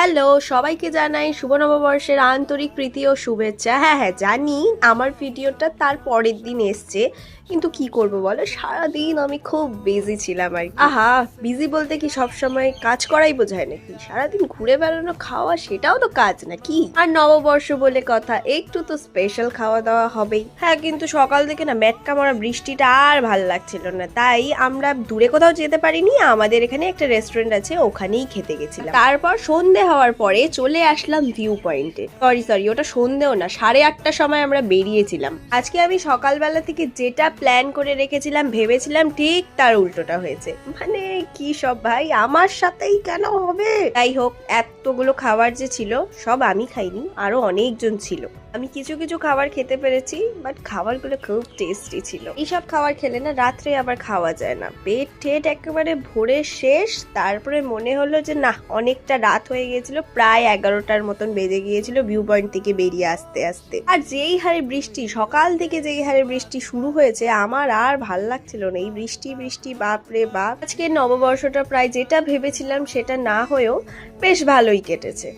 Hello, সবাইকে জানাই শুভ নববর্ষের আন্তরিক প্রীতি ও শুভেচ্ছা। হ্যাঁ, জানি আমার ভিডিওটা তার পরের দিন এসছে, কিন্তু কি করব বলো, সারাদিন আমি খুব বিজি ছিলাম আর কি। আহা, বিজি বলতে কি সবসময় কাজ করাই বোঝায় নাকি? সারাদিন ঘুরে বেড়ানো, খাওয়া, সেটাও তো কাজ নাকি? আর নববর্ষ বলে কথা, একটু তো স্পেশাল খাওয়া দাওয়া হবেই। হ্যাঁ, কিন্তু সকাল থেকে না মেটকা মারা বৃষ্টিটা আর ভাল লাগছিল না, তাই আমরা দূরে কোথাও যেতে পারিনি। আমাদের এখানে একটা রেস্টুরেন্ট আছে, ওখানেই খেতে গেছিলাম। তারপর সন্ধে হওয়ার পরে চলে আসলাম ভিউ পয়েন্টে। সরি, ওটা সন্ধেও না, 8:30টার সময় আমরা বেরিয়েছিলাম। আজকে আমি সকালবেলা থেকে যেটা প্ল্যান করে রেখেছিলাম, ভেবেছিলাম, ঠিক তার উল্টোটা হয়েছে। মানে কি সব ভাই, আমার সাথেই কেন হবে? যাই হোক, এতগুলো খাবার যে ছিল সব আমি খাইনি, আরো অনেকজন ছিল। আমি কিছু কিছু খাবার খেতে পেরেছি, বাট খাবারগুলো খুব টেস্টি ছিল। এইসব খাবার খেলে না রাত্রে আবার খাওয়া যায় না, পেট ঠেট একেবারে ভরে শেষ। তারপরে মনে হলো যে না, অনেকটা রাত হয়ে গিয়েছিল, প্রায় 11টার মতন বেজে গিয়েছিল ভিউ পয়েন্ট থেকে বেরিয়ে আসতে আসতে। আর যেই হারে বৃষ্টি, সকাল থেকে যেই হারে বৃষ্টি শুরু হয়েছে, আমার আর ভাল লাগছিল না। এই বৃষ্টি বৃষ্টি, বাপরে বাপ। আজকে নববর্ষটা প্রায় যেটা ভেবেছিলাম সেটা না হয়েও বেশ ভালোই কেটেছে।